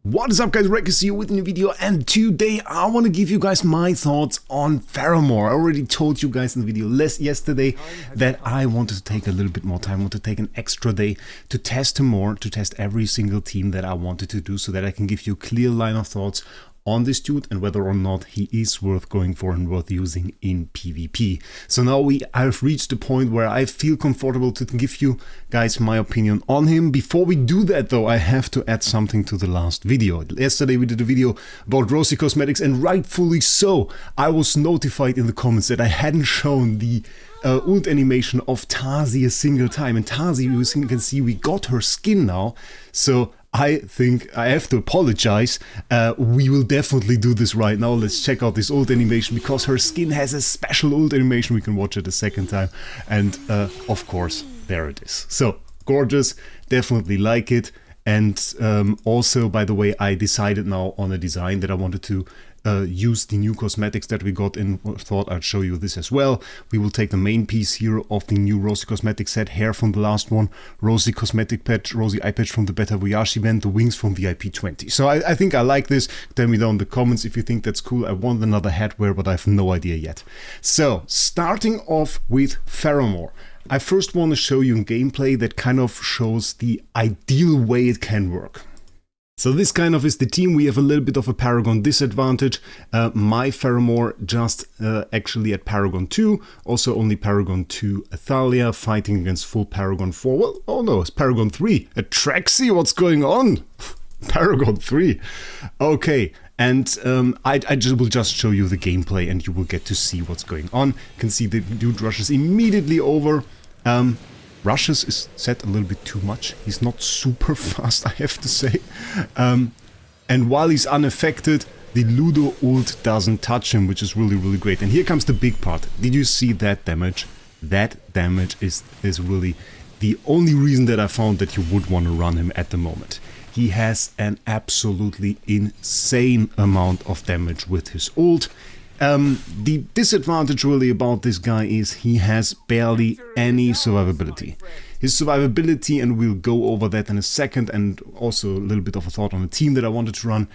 What is up guys, Wraec is here with a new video, and today I want to give you guys my thoughts on Faramore. I already told you guys in the video yesterday that I wanted to take a little bit more time, I want to take an extra day to test him more, to test every single team that I wanted to do so that I can give you a clear line of thoughts on this dude and whether or not he is worth going for and worth using in PvP. So now I've reached the point where I feel comfortable to give you guys my opinion on him. Before we do that though, I have to add something to the last video. Yesterday we did a video about Rosy Cosmetics, and rightfully so. I was notified in the comments that I hadn't shown the ult animation of Tasi a single time, and Tasi, you can see we got her skin now, so I think I have to apologize. We will definitely do this right now. Let's check out this ult animation because her skin has a special ult animation. We can watch it a second time, and of course there it is. So gorgeous, definitely like it. And also, by the way, I decided now on a design that I wanted to use the new cosmetics that we got in. Thought I'd show you this as well. We will take the main piece here of the new Rosy Cosmetic set, hair from the last one, Rosy Cosmetic patch, Rosy eye patch from the Beta Voyage event, the wings from VIP 20. So I think I like this. Tell me down in the comments if you think that's cool. I want another headwear, but I have no idea yet. So starting off with Faramore. I first want to show you in gameplay that kind of shows the ideal way it can work. So this kind of is the team. We have a little bit of a Paragon disadvantage. My Faramore just actually at Paragon 2, also only Paragon 2 Athalia, fighting against full Paragon 4. Well, oh no, it's Paragon 3. A Traxi, what's going on? Paragon 3. Okay, and I will just show you the gameplay and you will get to see what's going on. You can see the dude rushes immediately over. Rushes is set a little bit too much. He's not super fast, I have to say. And while he's unaffected, the Ludo ult doesn't touch him, which is really, really great. And here comes the big part. Did you see that damage? That damage is really the only reason that I found that you would want to run him at the moment. He has an absolutely insane amount of damage with his ult. The disadvantage really about this guy is he has barely any survivability. His survivability, and we'll go over that in a second, and also a little bit of a thought on the team that I wanted to run,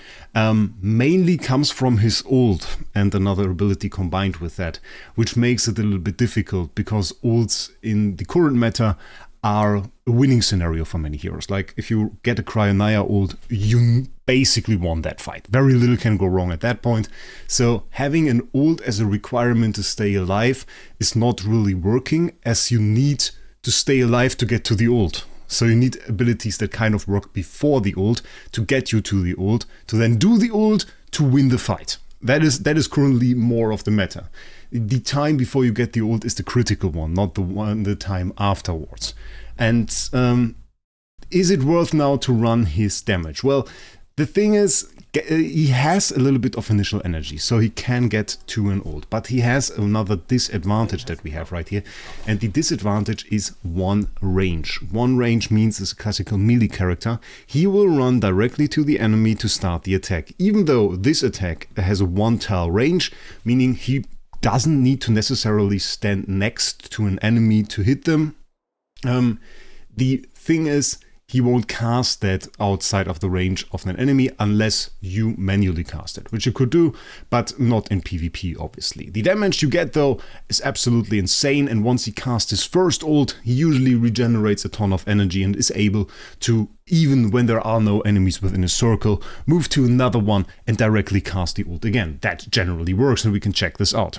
mainly comes from his ult and another ability combined with that, which makes it a little bit difficult because ults in the current meta are a winning scenario for many heroes. Like if you get a Cryonaya ult, you basically won that fight. Very little can go wrong at that point. So having an ult as a requirement to stay alive is not really working, as you need to stay alive to get to the ult. So you need abilities that kind of work before the ult to get you to the ult, to then do the ult to win the fight. That is currently more of the meta. The time before you get the ult is the critical one, not the time afterwards. And is it worth now to run his damage? Well, the thing is, he has a little bit of initial energy, so he can get to an ult. But he has another disadvantage that we have right here, and the disadvantage is one range. One range means as a classical melee character, he will run directly to the enemy to start the attack. Even though this attack has a one tile range, meaning he doesn't need to necessarily stand next to an enemy to hit them. The thing is, he won't cast that outside of the range of an enemy unless you manually cast it, which you could do, but not in PvP, obviously. The damage you get, though, is absolutely insane, and once he casts his first ult, he usually regenerates a ton of energy and is able to, even when there are no enemies within a circle, move to another one and directly cast the ult again. That generally works, and we can check this out.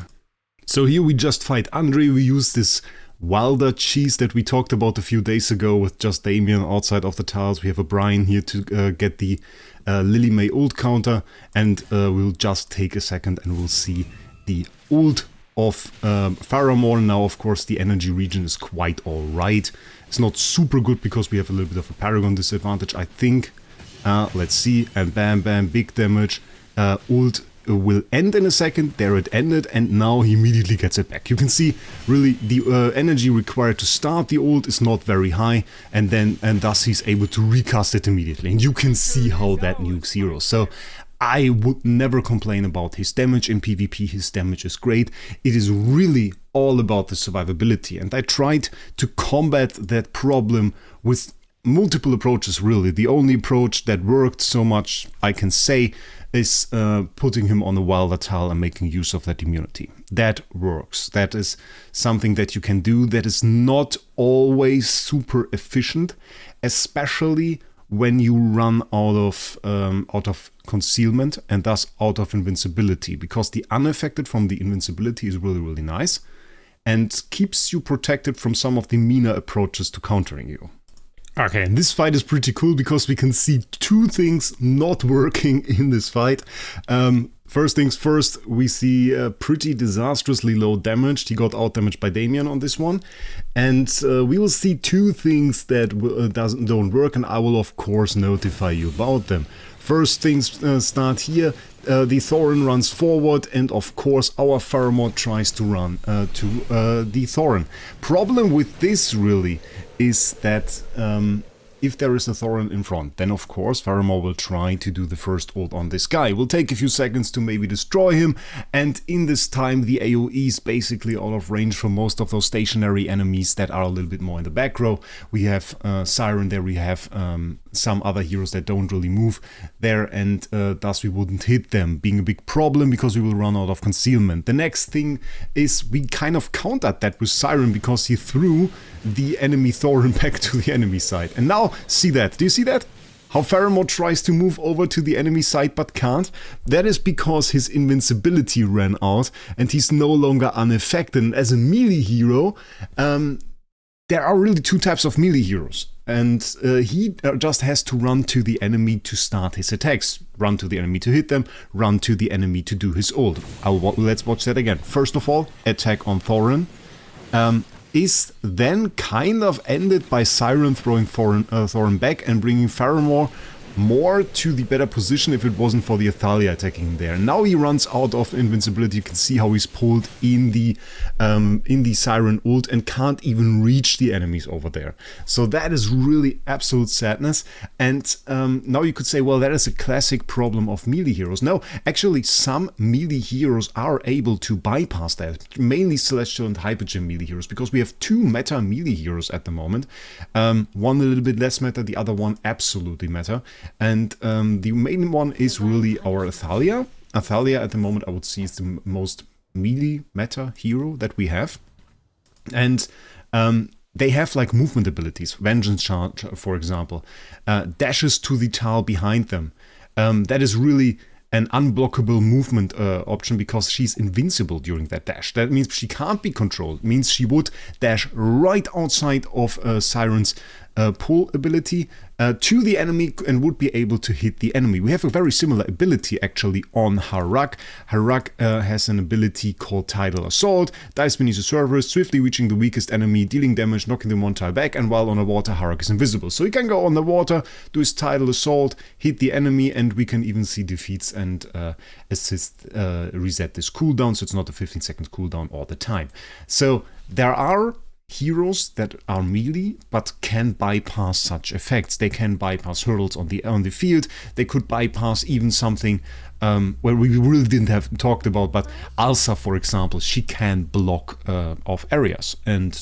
So here we just fight Andre. We use this Wilder cheese that we talked about a few days ago with just Damien outside of the tiles. We have a Brian here to get the Lily May ult counter, and we'll just take a second and we'll see the ult of Faramore. Now, of course, the energy region is quite alright. It's not super good because we have a little bit of a Paragon disadvantage, I think. Let's see, and bam, bam, big damage. Ult will end in a second. There it ended, and now he immediately gets it back. You can see really the energy required to start the ult is not very high, and thus he's able to recast it immediately, and you can see how that nukes heroes. So I would never complain about his damage in PvP. His damage is great. It is really all about the survivability, and I tried to combat that problem with multiple approaches really. The only approach that worked so much, I can say, is putting him on a wilder tile and making use of that immunity. That works. That is something that you can do. That is not always super efficient, especially when you run out of concealment and thus out of invincibility, because the unaffected from the invincibility is really, really nice and keeps you protected from some of the meaner approaches to countering you. Okay, and this fight is pretty cool because we can see two things not working in this fight. First things first, we see pretty disastrously low damage. He got out-damaged by Damien on this one. And we will see two things that don't work, and I will of course notify you about them. First things start here. The Thorin runs forward, and of course our Faramore tries to run to the Thorin. Problem with this really is that if there is a Thorin in front, then of course Faramore will try to do the first ult on this guy. It will take a few seconds to maybe destroy him, and in this time the AoE is basically out of range for most of those stationary enemies that are a little bit more in the back row. We have Siren there, we have some other heroes that don't really move there, and thus we wouldn't hit them, being a big problem because we will run out of concealment. The next thing is we kind of countered that with Siren because he threw the enemy Thorin back to the enemy side. And now, see that? Do you see that? How Faramore tries to move over to the enemy side but can't? That is because his invincibility ran out and he's no longer unaffected. And as a melee hero, there are really two types of melee heroes. And he just has to run to the enemy to start his attacks. Run to the enemy to hit them, run to the enemy to do his ult. Let's watch that again. First of all, attack on Thorin. Is then kind of ended by Siren throwing Thorin back and bringing Faramore more to the better position if it wasn't for the Athalia attacking there. Now he runs out of invincibility. You can see how he's pulled in the Siren ult and can't even reach the enemies over there. So that is really absolute sadness. And now you could say, well, that is a classic problem of melee heroes. No, actually some melee heroes are able to bypass that, mainly Celestial and Hypergem melee heroes, because we have two meta melee heroes at the moment. One a little bit less meta, the other one absolutely meta. And the main one is really our Athalia. Athalia at the moment I would see is the most melee meta hero that we have. And they have like movement abilities, Vengeance Charge for example, dashes to the tile behind them. That is really an unblockable movement option because she's invincible during that dash. That means she can't be controlled. It means she would dash right outside of Siren's pull ability to the enemy and would be able to hit the enemy. We have a very similar ability actually on Wraec. Wraec has an ability called Tidal Assault. Dives beneath the surface, swiftly reaching the weakest enemy, dealing damage, knocking them one tile back, and while on the water, Wraec is invisible. So he can go on the water, do his Tidal Assault, hit the enemy, and we can even see defeats and assist reset this cooldown, so it's not a 15-second cooldown all the time. So there are heroes that are melee but can bypass such effects. They can bypass hurdles on the field. They could bypass even something where we really didn't have talked about, but Alsa, for example, she can block off areas, and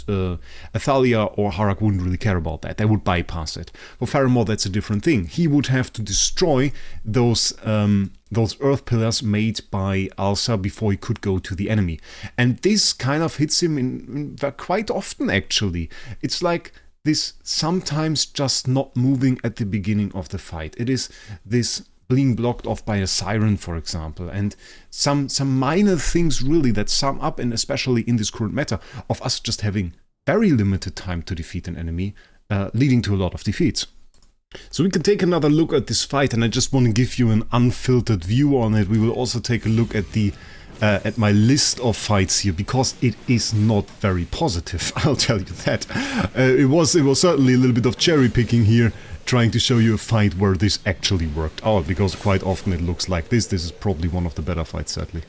Athalia or Wraec wouldn't really care about that. They would bypass it. For Faramore, that's a different thing. He would have to destroy those earth pillars made by Alsa before he could go to the enemy. And this kind of hits him in quite often, actually. It's like this sometimes just not moving at the beginning of the fight. It is this being blocked off by a Siren, for example, and some minor things really that sum up, and especially in this current meta, of us just having very limited time to defeat an enemy, leading to a lot of defeats. So we can take another look at this fight, and I just want to give you an unfiltered view on it. We will also take a look at the at my list of fights here, because it is not very positive, I'll tell you that. It was certainly a little bit of cherry picking here, trying to show you a fight where this actually worked out, because quite often it looks like this. This is probably one of the better fights, sadly.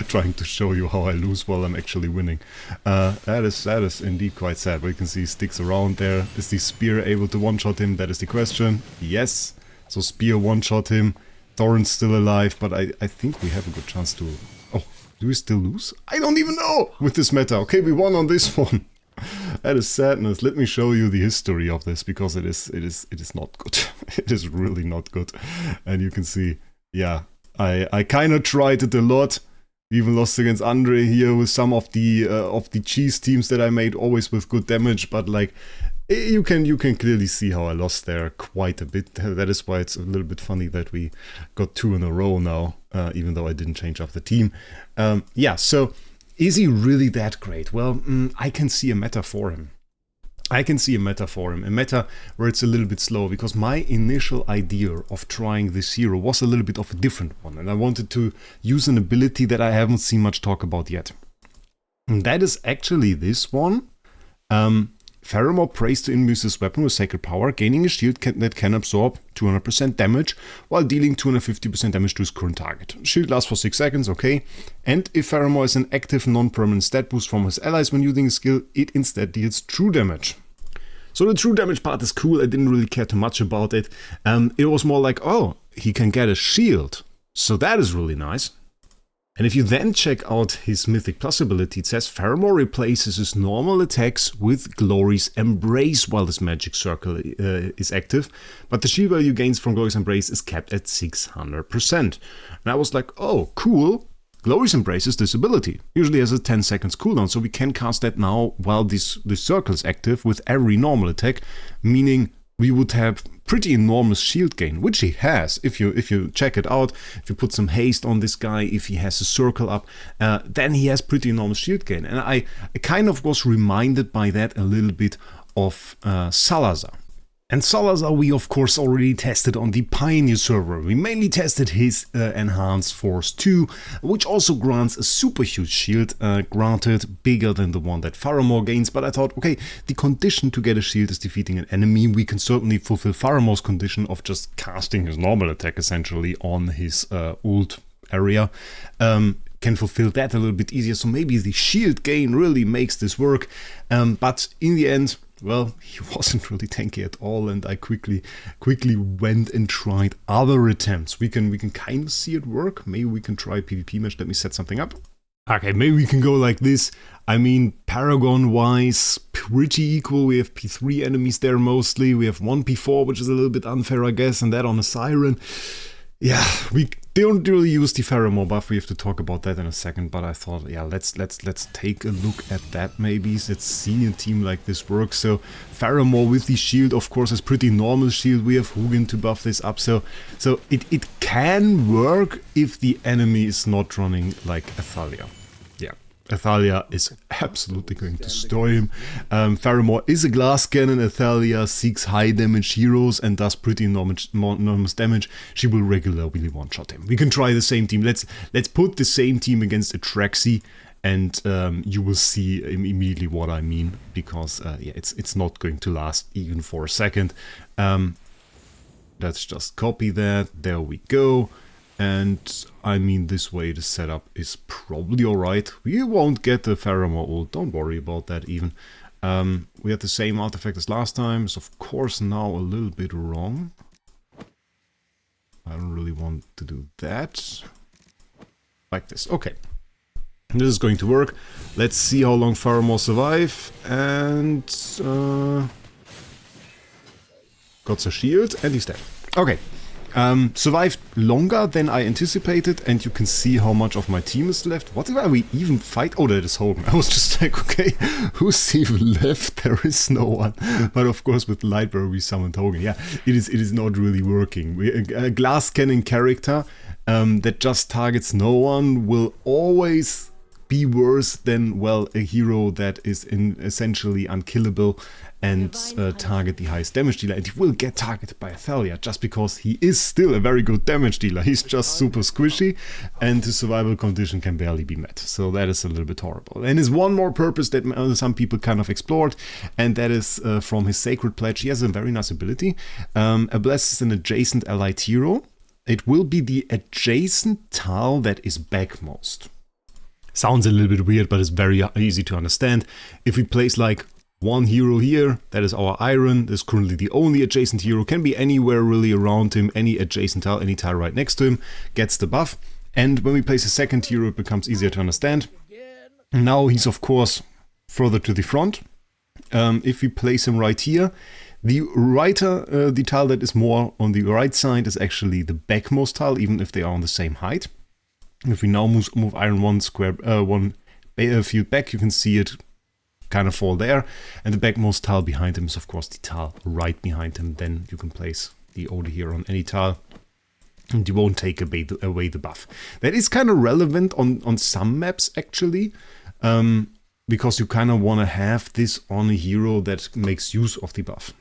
Trying to show you how I lose while I'm actually winning. That is indeed quite sad. But you can see he sticks around there. Is the spear able to one-shot him? That is the question. Yes. So spear one-shot him. Thorin's still alive, but I think we have a good chance to... Oh, do we still lose? I don't even know with this meta. Okay, we won on this one. That is sadness. Let me show you the history of this, because it is not good. It is really not good. And you can see, yeah, I kind of tried it a lot. Even lost against Andre here with some of the cheese teams that I made, always with good damage, but like you can clearly see how I lost there quite a bit. That is why it's a little bit funny that we got 2 in a row now, even though I didn't change up the team. Yeah, so is he really that great? Well, I can see a meta for him. A meta where it's a little bit slow, because my initial idea of trying this hero was a little bit of a different one, and I wanted to use an ability that I haven't seen much talk about yet. And that is actually this one. Faramore prays to imbue his weapon with sacred power, gaining a shield that can absorb 200% damage while dealing 250% damage to his current target. Shield lasts for 6 seconds, okay. And if Faramore has an active non-permanent stat boost from his allies when using his skill, it instead deals true damage. So the true damage part is cool. I didn't really care too much about it. It was more like, oh, he can get a shield. So that is really nice. And if you then check out his Mythic Plus ability, it says Faramore replaces his normal attacks with Glory's Embrace while this magic circle is active, but the shield value gains from Glory's Embrace is capped at 600%. And I was like, oh, cool. Glory's Embrace is this ability. Usually has a 10 seconds cooldown, so we can cast that now while this circle is active with every normal attack, meaning we would have pretty enormous shield gain, which he has. If you check it out, if you put some haste on this guy, if he has a circle up, then he has pretty enormous shield gain. And I kind of was reminded by that a little bit of Salazar. And Salazar we of course already tested on the Pioneer server. We mainly tested his Enhanced Force 2, which also grants a super huge shield, granted bigger than the one that Faramore gains, but I thought, okay, the condition to get a shield is defeating an enemy. We can certainly fulfill Faramore's condition of just casting his normal attack essentially on his ult area. Can fulfill that a little bit easier, so maybe the shield gain really makes this work, but in the end, well, he wasn't really tanky at all, and I quickly went and tried other attempts. We can kind of see it work. Maybe we can try PvP match. Let me set something up. Okay, maybe we can go like this. I mean, Paragon-wise, pretty equal. We have P3 enemies there mostly. We have 1 P4, which is a little bit unfair, I guess, and that on a Siren. Yeah, we don't really use the Faramore buff. We have to talk about that in a second, but I thought, yeah, let's take a look at that maybe. Let's see a team like this work. So Faramore with the shield, of course, has pretty normal shield. We have Hugin to buff this up, so it can work if the enemy is not running like Athalia. Yeah, Athalia is absolutely going to destroy him. Faramore is a glass cannon. Athalia seeks high damage heroes and does pretty enormous damage. She will regularly one-shot him. We can try the same team. Let's put the same team against Atraxi, and you will see immediately what I mean, because yeah, it's not going to last even for a second. Let's just copy that. There we go. And I mean, this way the setup is probably alright. We won't get the Faramore ult, don't worry about that even. We had the same artifact as last time, it's of course now a little bit wrong. I don't really want to do that. Like this, okay. This is going to work. Let's see how long Faramore survive, and got a shield, and he's dead. Okay. Survived longer than I anticipated, and you can see how much of my team is left. What did we even fight? Oh, that is Hogan. I was just like, okay, who's even left? There is no one. But of course, with Lightbearer we summoned Hogan. Yeah, it is not really working. A glass cannon character that just targets no one will always be worse than, well, a hero that is essentially unkillable and target the highest damage dealer, and he will get targeted by Athalia just because he is still a very good damage dealer. He's just super squishy, and his survival condition can barely be met. So that is a little bit horrible. And there's one more purpose that some people kind of explored, and that is from his Sacred Pledge. He has a very nice ability. A Bless is an adjacent allied hero. It will be the adjacent tile that is backmost. Sounds a little bit weird, but it's very easy to understand. If we place like one hero here, that is our Iron. This is currently the only adjacent hero, can be anywhere really around him, any adjacent tile, any tile right next to him, gets the buff. And when we place a second hero, it becomes easier to understand. Now he's of course further to the front, if we place him right here, the tile that is more on the right side is actually the backmost tile, even if they are on the same height. If we now move iron one field back, you can see it kind of fall there. And the backmost tile behind him is of course the tile right behind him. Then you can place the order here on any tile, and you won't take away the buff. That is kind of relevant on some maps actually, because you kind of want to have this on a hero that makes use of the buff.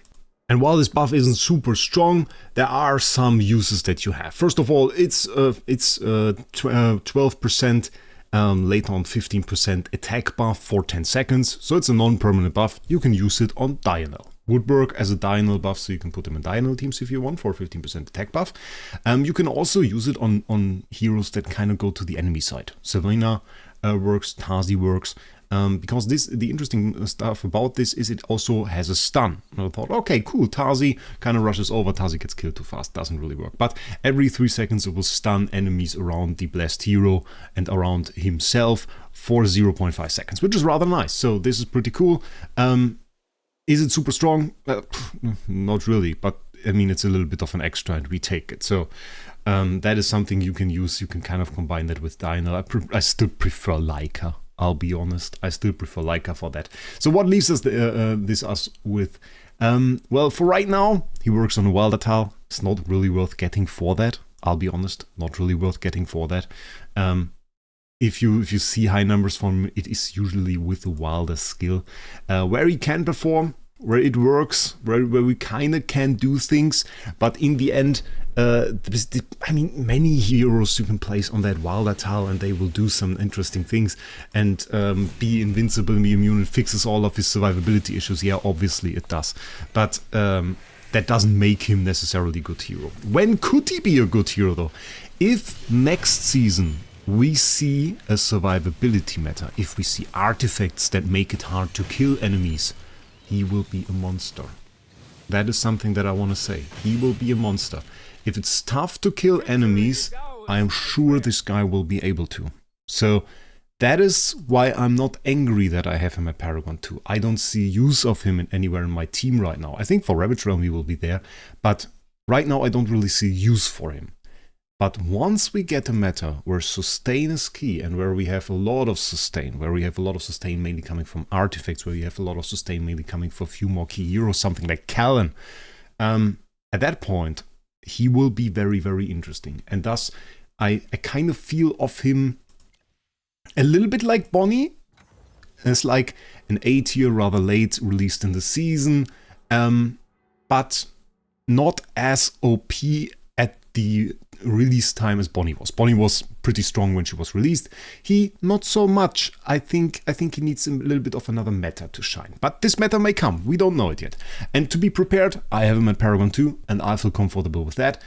And while this buff isn't super strong, there are some uses that you have. First of all, it's 12%, later on 15% attack buff for 10 seconds. So it's a non-permanent buff. You can use it on diagonal. Would work as a diagonal buff, so you can put them in diagonal teams if you want for 15% attack buff. You can also use it on heroes that kind of go to the enemy side. Savannah works, Tasi works. Because the interesting stuff about this is it also has a stun. And I thought, okay, cool, Tasi kind of rushes over, Tasi gets killed too fast, doesn't really work. But every 3 seconds it will stun enemies around the blessed hero and around himself for 0.5 seconds, which is rather nice. So this is pretty cool. Is it super strong? Not really, but I mean, it's a little bit of an extra and we take it. So that is something you can use. You can kind of combine that with Diana. I still prefer Leica. I'll be honest, I still prefer Leica for that. So what leaves us us with? Well, for right now, he works on a Wilder tile. It's not really worth getting for that. I'll be honest, not really worth getting for that. If you see high numbers from him, it is usually with the Wilder skill, where he can perform, where it works, where we kind of can do things, but in the end, I mean, many heroes you can place on that Wilder tile and they will do some interesting things and be invincible and be immune. It fixes all of his survivability issues. Yeah, obviously it does. But that doesn't make him necessarily a good hero. When could he be a good hero though? If next season we see a survivability meta, if we see artifacts that make it hard to kill enemies, he will be a monster. That is something that I want to say. He will be a monster. If it's tough to kill enemies, I am sure this guy will be able to. So that is why I'm not angry that I have him at Paragon 2. I don't see use of him anywhere in my team right now. I think for Ravage Realm he will be there, but right now I don't really see use for him. But once we get a meta where sustain is key and where we have a lot of sustain, mainly coming from artifacts, where we have a lot of sustain mainly coming for a few more key heroes, something like Callan, at that point, he will be very, very interesting. And thus, I kind of feel of him a little bit like Bonnie, as like an A tier, rather late, released in the season, but not as OP at the release time as Bonnie was. Bonnie was pretty strong when she was released. He, not so much. I think he needs a little bit of another meta to shine. But this meta may come. We don't know it yet. And to be prepared, I have him at Paragon 2, and I feel comfortable with that.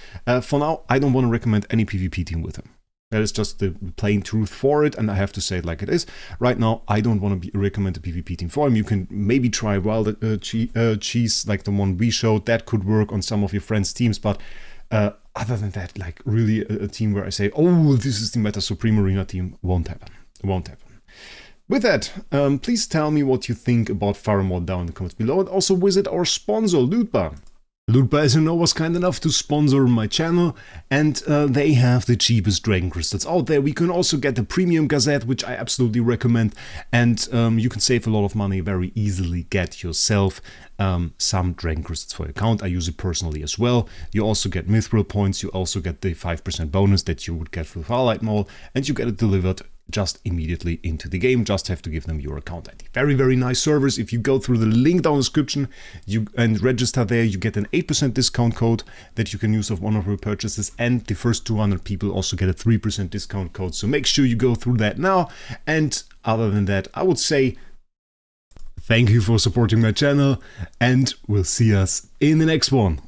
For now, I don't want to recommend any PvP team with him. That is just the plain truth for it, and I have to say it like it is. Right now, I don't want to recommend a PvP team for him. You can maybe try Wild Cheese, like the one we showed. That could work on some of your friends' teams, but other than that, like really a team where I say, oh, this is the Meta Supreme Arena team, won't happen. It won't happen. With that, please tell me what you think about Faramore down in the comments below, and also visit our sponsor, Lootbar. Lootbar, as you know, was kind enough to sponsor my channel, and they have the cheapest dragon crystals out there. We can also get the premium gazette, which I absolutely recommend, and you can save a lot of money very easily. Get yourself some dragon crystals for your account. I use it personally as well. You also get mithril points, you also get the 5% bonus that you would get for Farlight Mall, and you get it delivered just immediately into the game. Just have to give them your account ID. Very, very nice servers. If you go through the link down in the description and register there, you get an 8% discount code that you can use of one of your purchases, and the first 200 people also get a 3% discount code. So make sure you go through that now. And other than that, I would say thank you for supporting my channel, and we'll see us in the next one.